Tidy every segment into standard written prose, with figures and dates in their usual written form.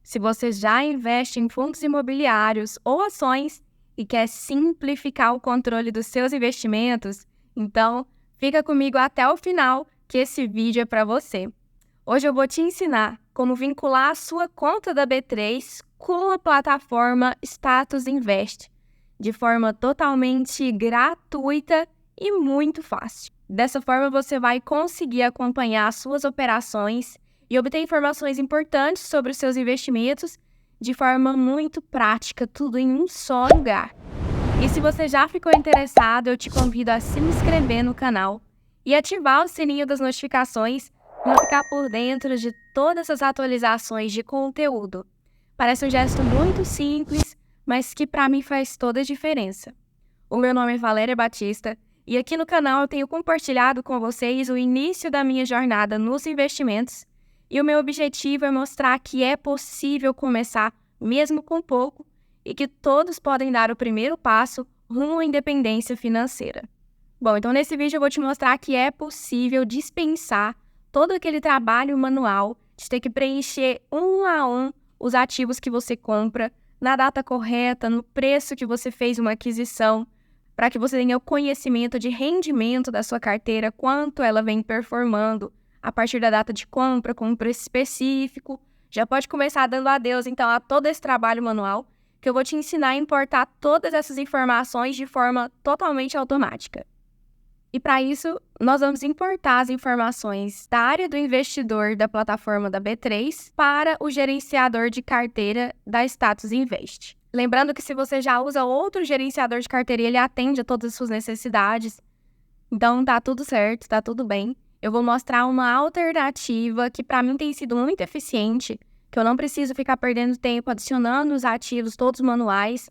Se você já investe em fundos imobiliários ou ações e quer simplificar o controle dos seus investimentos, então fica comigo até o final que esse vídeo é para você. Hoje eu vou te ensinar como vincular a sua conta da B3 com a plataforma Status Invest, de forma totalmente gratuita e muito fácil. Dessa forma, você vai conseguir acompanhar as suas operações e obter informações importantes sobre os seus investimentos de forma muito prática, tudo em um só lugar. E se você já ficou interessado, eu te convido a se inscrever no canal e ativar o sininho das notificações para ficar por dentro de todas as atualizações de conteúdo. Parece um gesto muito simples, mas que para mim faz toda a diferença. O meu nome é Valéria Batista e aqui no canal eu tenho compartilhado com vocês o início da minha jornada nos investimentos e o meu objetivo é mostrar que é possível começar mesmo com pouco e que todos podem dar o primeiro passo rumo à independência financeira. Bom, então nesse vídeo eu vou te mostrar que é possível dispensar todo aquele trabalho manual de ter que preencher um a um os ativos que você compra, na data correta, no preço que você fez uma aquisição, para que você tenha o conhecimento de rendimento da sua carteira, quanto ela vem performando a partir da data de compra, com um preço específico. Já pode começar dando adeus, então, a todo esse trabalho manual, que eu vou te ensinar a importar todas essas informações de forma totalmente automática. E para isso, nós vamos importar as informações da área do investidor da plataforma da B3 para o gerenciador de carteira da Status Invest. Lembrando que se você já usa outro gerenciador de carteira, ele atende a todas as suas necessidades. Então tá tudo certo, tá tudo bem. Eu vou mostrar uma alternativa que para mim tem sido muito eficiente, que eu não preciso ficar perdendo tempo adicionando os ativos todos manuais.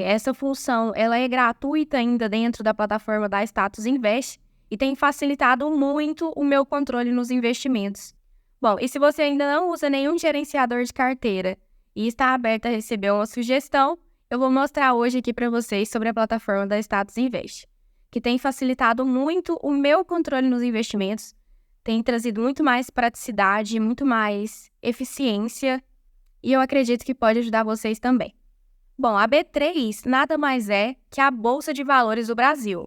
Essa função ela é gratuita ainda dentro da plataforma da Status Invest e tem facilitado muito o meu controle nos investimentos. Bom, e se você ainda não usa nenhum gerenciador de carteira e está aberto a receber uma sugestão, eu vou mostrar hoje aqui para vocês sobre a plataforma da Status Invest, que tem facilitado muito o meu controle nos investimentos, tem trazido muito mais praticidade, muito mais eficiência e eu acredito que pode ajudar vocês também. Bom, a B3 nada mais é que a Bolsa de Valores do Brasil.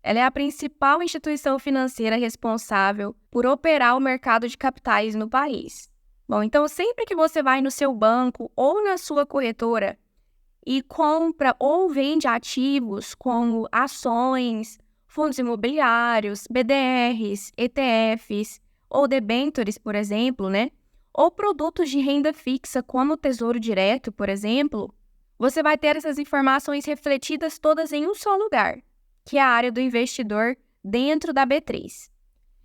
Ela é a principal instituição financeira responsável por operar o mercado de capitais no país. Bom, então sempre que você vai no seu banco ou na sua corretora e compra ou vende ativos como ações, fundos imobiliários, BDRs, ETFs ou debêntures, por exemplo, ou produtos de renda fixa como o Tesouro Direto, por exemplo, você vai ter essas informações refletidas todas em um só lugar, que é a área do investidor dentro da B3.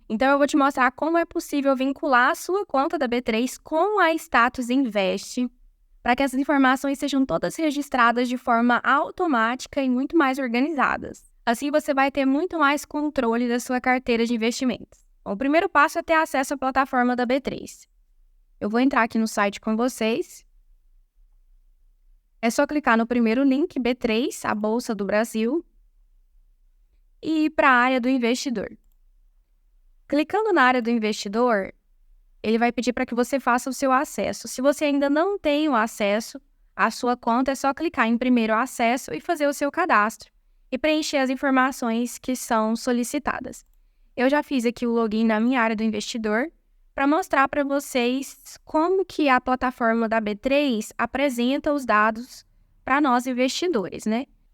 Então, eu vou te mostrar como é possível vincular a sua conta da B3 com a Status Invest, para que essas informações sejam todas registradas de forma automática e muito mais organizadas. Assim, você vai ter muito mais controle da sua carteira de investimentos. Bom, o primeiro passo é ter acesso à plataforma da B3. Eu vou entrar aqui no site com vocês. É só clicar no primeiro link, B3, a Bolsa do Brasil, e ir para a área do investidor. Clicando na área do investidor, ele vai pedir para que você faça o seu acesso. Se você ainda não tem o acesso à sua conta, é só clicar em primeiro acesso e fazer o seu cadastro e preencher as informações que são solicitadas. Eu já fiz aqui o login na minha área do investidor para mostrar para vocês como que a plataforma da B3 apresenta os dados para nós investidores,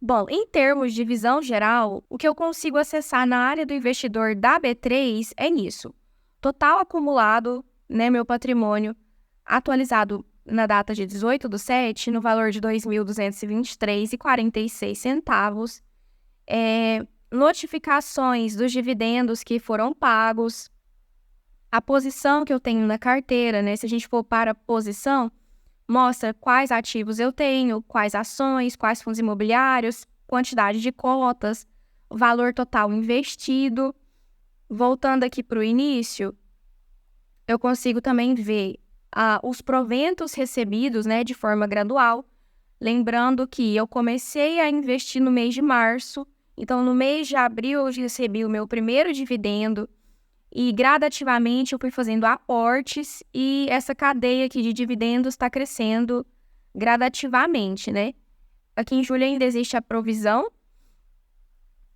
Bom, em termos de visão geral, o que eu consigo acessar na área do investidor da B3 é isso. Total acumulado, meu patrimônio atualizado na data de 18/7, no valor de R$ 2.223,46. Notificações dos dividendos que foram pagos, a posição que eu tenho na carteira, se a gente for para a posição, mostra quais ativos eu tenho, quais ações, quais fundos imobiliários, quantidade de cotas, valor total investido. Voltando aqui para o início, eu consigo também ver os proventos recebidos, de forma gradual. Lembrando que eu comecei a investir no mês de março, então no mês de abril eu recebi o meu primeiro dividendo. e gradativamente eu fui fazendo aportes e essa cadeia aqui de dividendos está crescendo gradativamente, né? Aqui em julho ainda existe a provisão,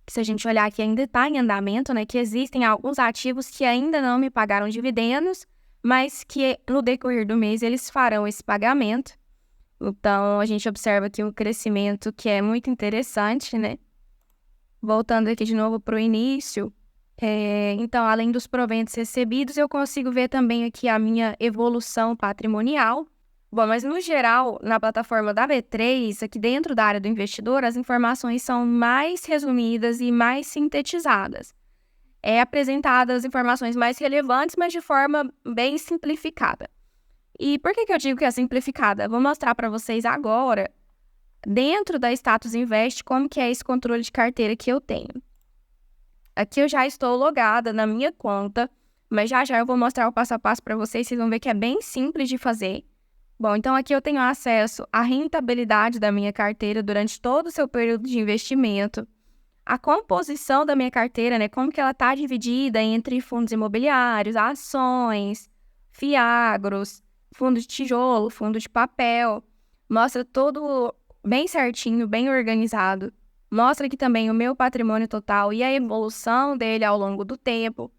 que se a gente olhar aqui ainda está em andamento, né? Que existem alguns ativos que ainda não me pagaram dividendos, mas que no decorrer do mês eles farão esse pagamento. Então, a gente observa aqui um crescimento que é muito interessante, né? Voltando aqui de novo para o início, então, além dos proventos recebidos, eu consigo ver também aqui a minha evolução patrimonial. Bom, mas no geral, na plataforma da B3, aqui dentro da área do investidor, as informações são mais resumidas e mais sintetizadas. É apresentadas as informações mais relevantes, mas de forma bem simplificada. E por que eu digo que é simplificada? Vou mostrar para vocês agora, dentro da Status Invest, como que é esse controle de carteira que eu tenho. Aqui eu já estou logada na minha conta, mas já eu vou mostrar o passo a passo para vocês vão ver que é bem simples de fazer. Bom, então aqui eu tenho acesso à rentabilidade da minha carteira durante todo o seu período de investimento, a composição da minha carteira, né, como que ela está dividida entre fundos imobiliários, ações, fiagros, fundo de tijolo, fundo de papel, mostra tudo bem certinho, bem organizado. Mostra aqui também o meu patrimônio total e a evolução dele ao longo do tempo.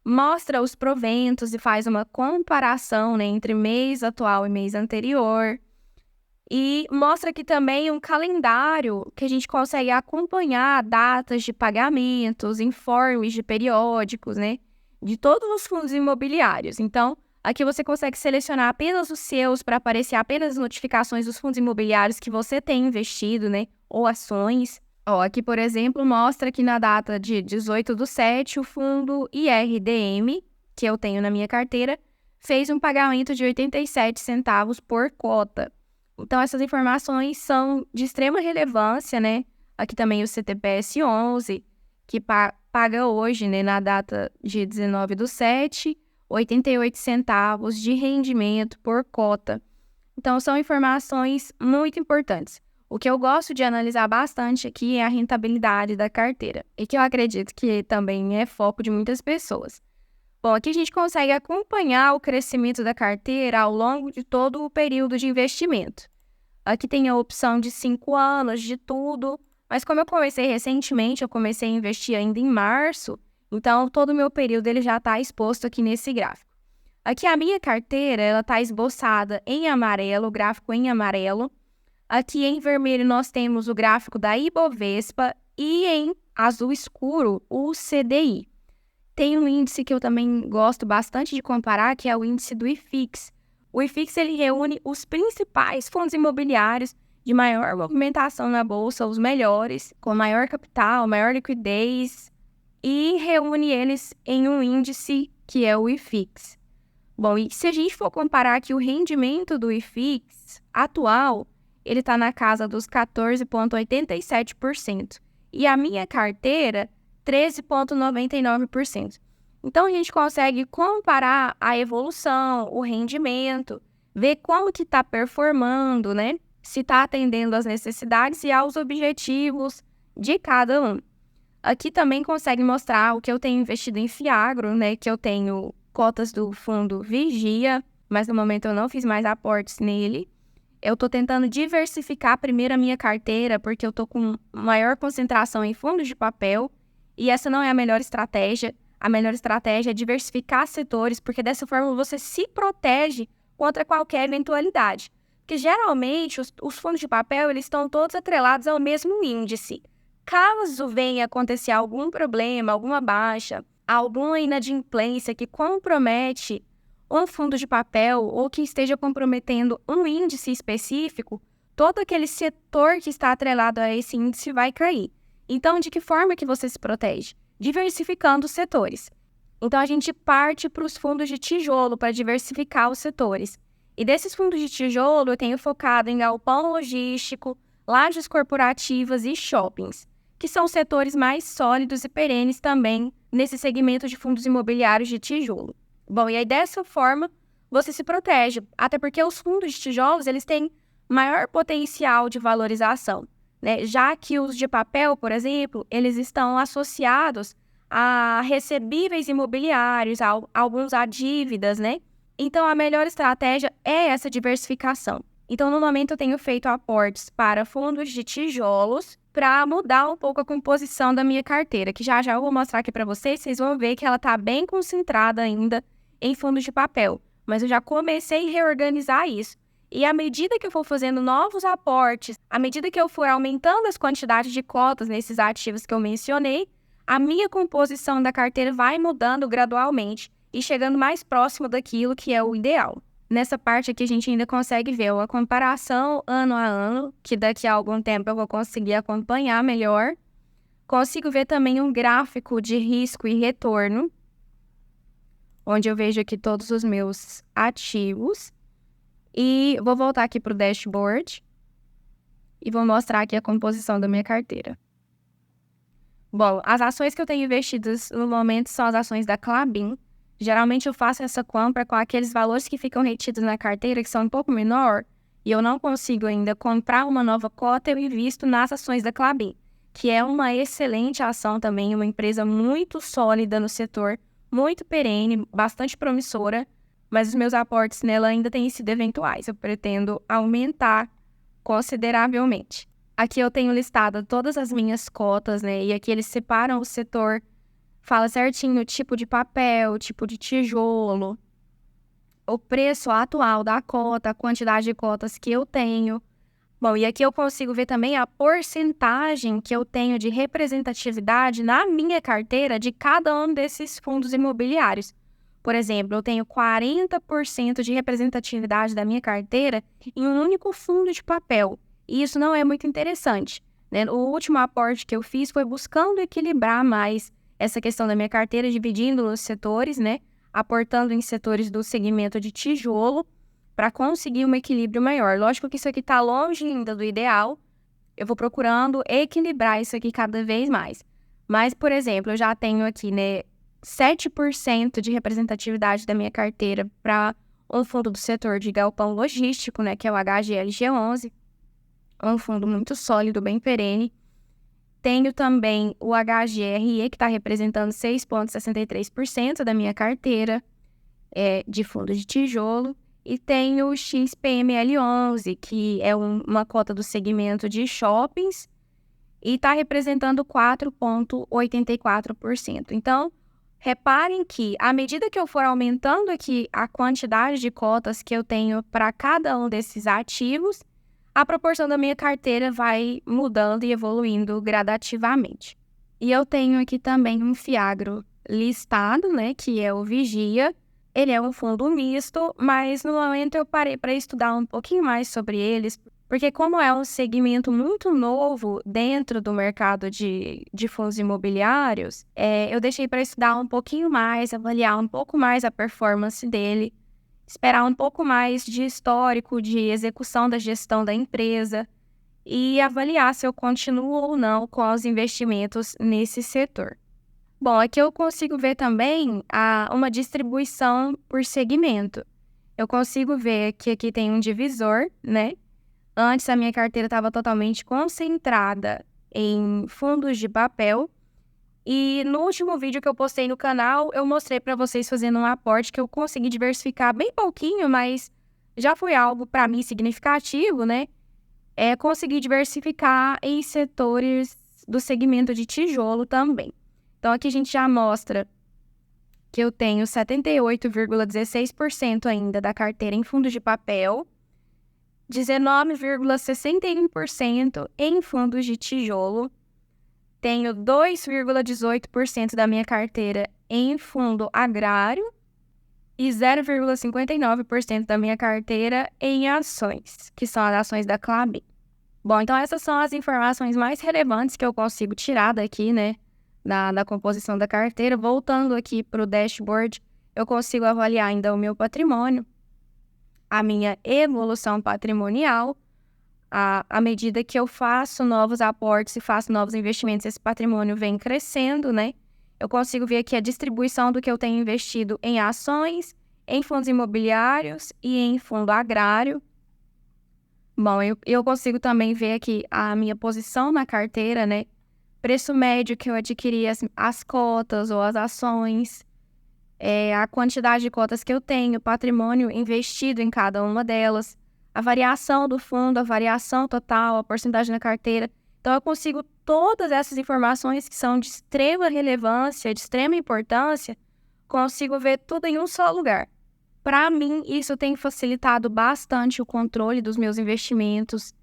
Mostra os proventos e faz uma comparação, né, entre mês atual e mês anterior. E mostra aqui também um calendário que a gente consegue acompanhar datas de pagamentos, informes de periódicos, né, de todos os fundos imobiliários. Então, aqui você consegue selecionar apenas os seus para aparecer apenas as notificações dos fundos imobiliários que você tem investido, né, ou ações. Aqui, por exemplo, mostra que na data de 18/7, o fundo IRDM, que eu tenho na minha carteira, fez um pagamento de 87 centavos por cota. Então, essas informações são de extrema relevância, né? Aqui também o CTPS 11, que paga hoje, né, na data de 19/7, 88 centavos de rendimento por cota. Então, são informações muito importantes. O que eu gosto de analisar bastante aqui é a rentabilidade da carteira, e que eu acredito que também é foco de muitas pessoas. Bom, aqui a gente consegue acompanhar o crescimento da carteira ao longo de todo o período de investimento. Aqui tem a opção de 5 anos, de tudo, mas como eu comecei recentemente, eu comecei a investir ainda em março, então todo o meu período ele já está exposto aqui nesse gráfico. Aqui a minha carteira ela está esboçada em amarelo, o gráfico em amarelo. Aqui em vermelho nós temos o gráfico da Ibovespa e em azul escuro o CDI. Tem um índice que eu também gosto bastante de comparar, que é o índice do IFIX. O IFIX ele reúne os principais fundos imobiliários de maior movimentação na bolsa, os melhores, com maior capital, maior liquidez, e reúne eles em um índice que é o IFIX. Bom, e se a gente for comparar aqui o rendimento do IFIX atual, ele está na casa dos 14,87%. E a minha carteira, 13,99%. Então, a gente consegue comparar a evolução, o rendimento, ver como que está performando, né? Se está atendendo às necessidades e aos objetivos de cada um. Aqui também consegue mostrar o que eu tenho investido em Fiagro, né? Que eu tenho cotas do fundo Vigia, mas no momento eu não fiz mais aportes nele. Eu estou tentando diversificar primeiro a minha carteira, porque eu estou com maior concentração em fundos de papel, e essa não é a melhor estratégia. A melhor estratégia é diversificar setores, porque dessa forma você se protege contra qualquer eventualidade. Porque geralmente os fundos de papel eles estão todos atrelados ao mesmo índice. Caso venha acontecer algum problema, alguma baixa, alguma inadimplência que compromete um fundo de papel ou que esteja comprometendo um índice específico, todo aquele setor que está atrelado a esse índice vai cair. Então, de que forma que você se protege? Diversificando os setores. Então, a gente parte para os fundos de tijolo para diversificar os setores. E desses fundos de tijolo, eu tenho focado em galpão logístico, lajes corporativas e shoppings, que são setores mais sólidos e perenes também nesse segmento de fundos imobiliários de tijolo. Bom, e aí dessa forma você se protege, até porque os fundos de tijolos eles têm maior potencial de valorização, né? Já que os de papel, por exemplo, eles estão associados a recebíveis imobiliários, alguns a dívidas, né? Então, a melhor estratégia é essa diversificação. Então, no momento, eu tenho feito aportes para fundos de tijolos para mudar um pouco a composição da minha carteira, que já eu vou mostrar aqui para vocês vão ver que ela está bem concentrada ainda em fundos de papel. Mas eu já comecei a reorganizar isso. E à medida que eu for fazendo novos aportes, à medida que eu for aumentando as quantidades de cotas nesses ativos que eu mencionei, a minha composição da carteira vai mudando gradualmente e chegando mais próximo daquilo que é o ideal. Nessa parte aqui a gente ainda consegue ver uma comparação ano a ano, que daqui a algum tempo eu vou conseguir acompanhar melhor. Consigo ver também um gráfico de risco e retorno, onde eu vejo aqui todos os meus ativos. E vou voltar aqui para o dashboard e vou mostrar aqui a composição da minha carteira. Bom, as ações que eu tenho investidas no momento são as ações da Klabin. Geralmente eu faço essa compra com aqueles valores que ficam retidos na carteira, que são um pouco menor, e eu não consigo ainda comprar uma nova cota, eu invisto nas ações da Klabin, que é uma excelente ação também, uma empresa muito sólida no setor, muito perene, bastante promissora, mas os meus aportes nela ainda têm sido eventuais. Eu pretendo aumentar consideravelmente. Aqui eu tenho listado todas as minhas cotas, né? E aqui eles separam o setor, fala certinho o tipo de papel, o tipo de tijolo, o preço atual da cota, a quantidade de cotas que eu tenho. Bom, e aqui eu consigo ver também a porcentagem que eu tenho de representatividade na minha carteira de cada um desses fundos imobiliários. Por exemplo, eu tenho 40% de representatividade da minha carteira em um único fundo de papel. E isso não é muito interessante, né? O último aporte que eu fiz foi buscando equilibrar mais essa questão da minha carteira, dividindo nos setores, né? Aportando em setores do segmento de tijolo para conseguir um equilíbrio maior. Lógico que isso aqui está longe ainda do ideal. Eu vou procurando equilibrar isso aqui cada vez mais. Mas, por exemplo, eu já tenho aqui, né, 7% de representatividade da minha carteira para um fundo do setor de galpão logístico, né, que é o HGLG11. Um fundo muito sólido, bem perene. Tenho também o HGRE, que está representando 6,63% da minha carteira de fundo de tijolo. E tenho o XPML11, que é uma cota do segmento de shoppings e está representando 4,84%. Então, reparem que, à medida que eu for aumentando aqui a quantidade de cotas que eu tenho para cada um desses ativos, a proporção da minha carteira vai mudando e evoluindo gradativamente. E eu tenho aqui também um Fiagro listado, né, que é o Vigia. Ele é um fundo misto, mas no momento eu parei para estudar um pouquinho mais sobre eles, porque como é um segmento muito novo dentro do mercado de fundos imobiliários, eu deixei para estudar um pouquinho mais, avaliar um pouco mais a performance dele, esperar um pouco mais de histórico de execução da gestão da empresa e avaliar se eu continuo ou não com os investimentos nesse setor. Bom, aqui eu consigo ver também uma distribuição por segmento. Eu consigo ver que aqui tem um divisor, né? Antes a minha carteira estava totalmente concentrada em fundos de papel. E no último vídeo que eu postei no canal, eu mostrei para vocês fazendo um aporte que eu consegui diversificar bem pouquinho, mas já foi algo para mim significativo, né? Conseguir diversificar em setores do segmento de tijolo também. Então, aqui a gente já mostra que eu tenho 78,16% ainda da carteira em fundos de papel, 19,61% em fundos de tijolo, tenho 2,18% da minha carteira em fundo agrário e 0,59% da minha carteira em ações, que são as ações da Klabin. Bom, então essas são as informações mais relevantes que eu consigo tirar daqui, né, da composição da carteira. Voltando aqui para o dashboard, eu consigo avaliar ainda o meu patrimônio, a minha evolução patrimonial. À medida que eu faço novos aportes e faço novos investimentos, esse patrimônio vem crescendo, né? Eu consigo ver aqui a distribuição do que eu tenho investido em ações, em fundos imobiliários e em fundo agrário. Bom, eu consigo também ver aqui a minha posição na carteira, né? preço médio que eu adquiri as cotas ou as ações, a quantidade de cotas que eu tenho, patrimônio investido em cada uma delas, a variação do fundo, a variação total, a porcentagem na carteira. Então, eu consigo todas essas informações que são de extrema relevância, de extrema importância, consigo ver tudo em um só lugar. Para mim, isso tem facilitado bastante o controle dos meus investimentos,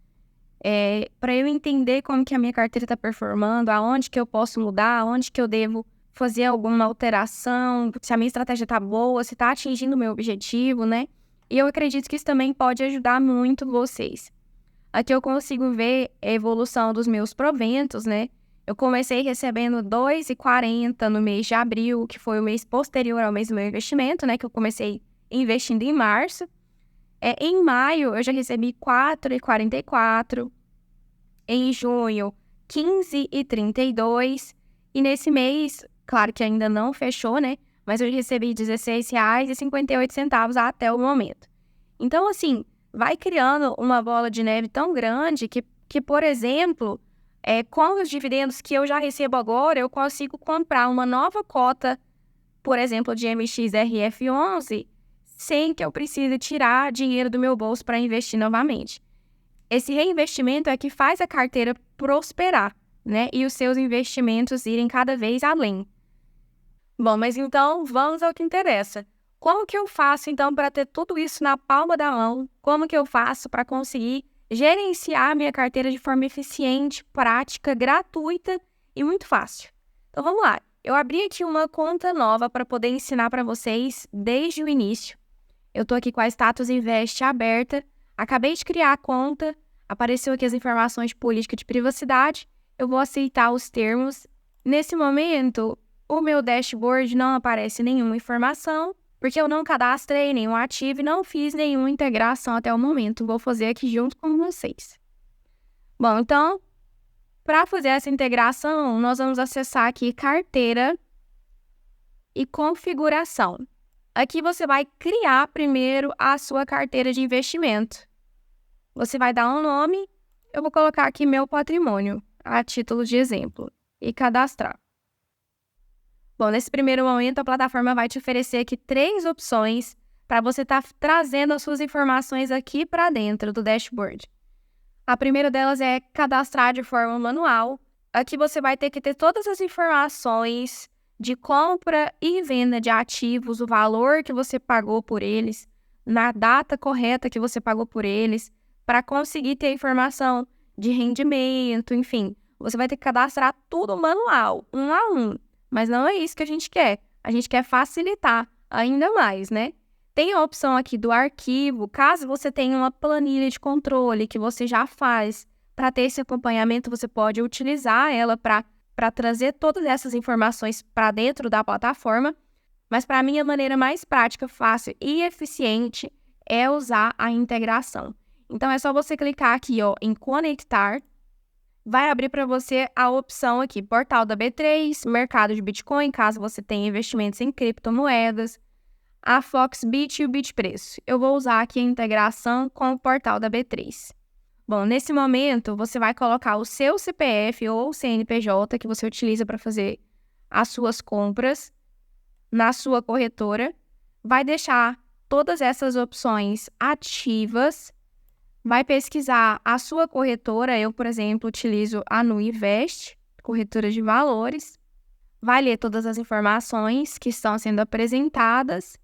para eu entender como que a minha carteira está performando, aonde que eu posso mudar, aonde que eu devo fazer alguma alteração, se a minha estratégia está boa, se está atingindo o meu objetivo, né? E eu acredito que isso também pode ajudar muito vocês. Aqui eu consigo ver a evolução dos meus proventos, né? Eu comecei recebendo R$ 2,40 no mês de abril, que foi o mês posterior ao mês do meu investimento, né? Que eu comecei investindo em março. Em maio, eu já recebi R$ 4,44. Em junho, R$ 15,32. E nesse mês, claro que ainda não fechou, né? Mas eu recebi R$ 16,58 até o momento. Então, assim, vai criando uma bola de neve tão grande que por exemplo, com os dividendos que eu já recebo agora, eu consigo comprar uma nova cota, por exemplo, de MXRF11, sem que eu precise tirar dinheiro do meu bolso para investir novamente. Esse reinvestimento é que faz a carteira prosperar, né? E os seus investimentos irem cada vez além. Bom, mas então vamos ao que interessa. Como que eu faço, então, para ter tudo isso na palma da mão? Como que eu faço para conseguir gerenciar a minha carteira de forma eficiente, prática, gratuita e muito fácil? Então, vamos lá. Eu abri aqui uma conta nova para poder ensinar para vocês desde o início. Eu estou aqui com a Status Invest aberta. Acabei de criar a conta. Apareceu aqui as informações de política de privacidade. Eu vou aceitar os termos. Nesse momento, o meu dashboard não aparece nenhuma informação, porque eu não cadastrei nenhum ativo e não fiz nenhuma integração até o momento. Vou fazer aqui junto com vocês. Bom, então, para fazer essa integração, nós vamos acessar aqui carteira e configuração. Aqui você vai criar primeiro a sua carteira de investimento. Você vai dar um nome, eu vou colocar aqui meu patrimônio, a título de exemplo, e cadastrar. Bom, nesse primeiro momento, a plataforma vai te oferecer aqui 3 opções para você estar trazendo as suas informações aqui para dentro do dashboard. A primeira delas é cadastrar de forma manual. Aqui você vai ter que ter todas as informações de compra e venda de ativos, o valor que você pagou por eles, na data correta que você pagou por eles, para conseguir ter informação de rendimento, enfim. Você vai ter que cadastrar tudo manual, um a um. Mas não é isso que a gente quer. A gente quer facilitar ainda mais, né? Tem a opção aqui do arquivo, caso você tenha uma planilha de controle que você já faz. Para ter esse acompanhamento, você pode utilizar ela para trazer todas essas informações para dentro da plataforma. Mas para mim, a maneira mais prática, fácil e eficiente é usar a integração. Então, é só você clicar aqui em conectar. Vai abrir para você a opção aqui, portal da B3, mercado de Bitcoin, caso você tenha investimentos em criptomoedas, a Foxbit e o Bitpreço. Eu vou usar aqui a integração com o portal da B3. Bom, nesse momento, você vai colocar o seu CPF ou CNPJ que você utiliza para fazer as suas compras na sua corretora. Vai deixar todas essas opções ativas. Vai pesquisar a sua corretora. Eu, por exemplo, utilizo a Nuinvest, corretora de valores. Vai ler todas as informações que estão sendo apresentadas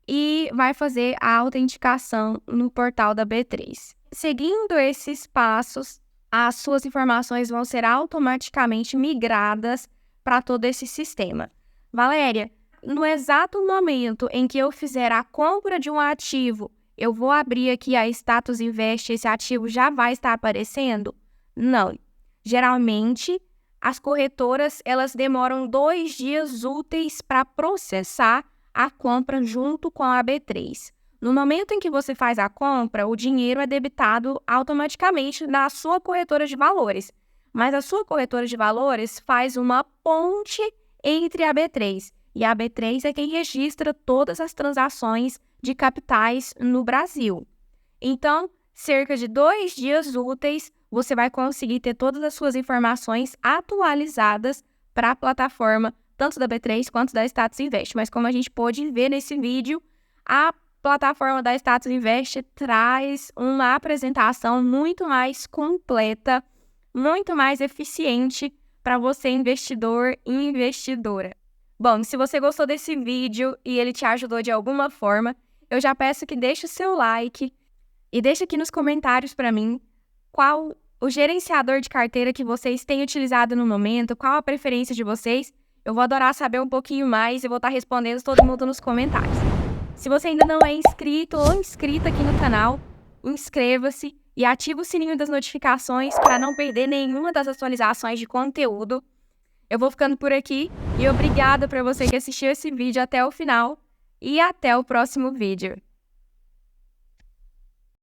e vai fazer a autenticação no portal da B3. Seguindo esses passos, as suas informações vão ser automaticamente migradas para todo esse sistema. Valéria, no exato momento em que eu fizer a compra de um ativo, eu vou abrir aqui a Status Invest, esse ativo já vai estar aparecendo? Não. Geralmente, as corretoras, elas demoram 2 dias úteis para processar a compra junto com a B3. No momento em que você faz a compra, o dinheiro é debitado automaticamente na sua corretora de valores. Mas a sua corretora de valores faz uma ponte entre a B3. E a B3 é quem registra todas as transações de capitais no Brasil. Então, cerca de 2 dias úteis, você vai conseguir ter todas as suas informações atualizadas para a plataforma, tanto da B3 quanto da Status Invest. Mas como a gente pôde ver nesse vídeo, a plataforma da Status Invest traz uma apresentação muito mais completa, muito mais eficiente para você, investidor e investidora. Bom, se você gostou desse vídeo e ele te ajudou de alguma forma, eu já peço que deixe o seu like e deixe aqui nos comentários para mim qual o gerenciador de carteira que vocês têm utilizado no momento, qual a preferência de vocês. Eu vou adorar saber um pouquinho mais e vou estar respondendo todo mundo nos comentários. Se você ainda não é inscrito ou inscrita aqui no canal, inscreva-se e ative o sininho das notificações para não perder nenhuma das atualizações de conteúdo. Eu vou ficando por aqui e obrigada para você que assistiu esse vídeo até o final e até o próximo vídeo.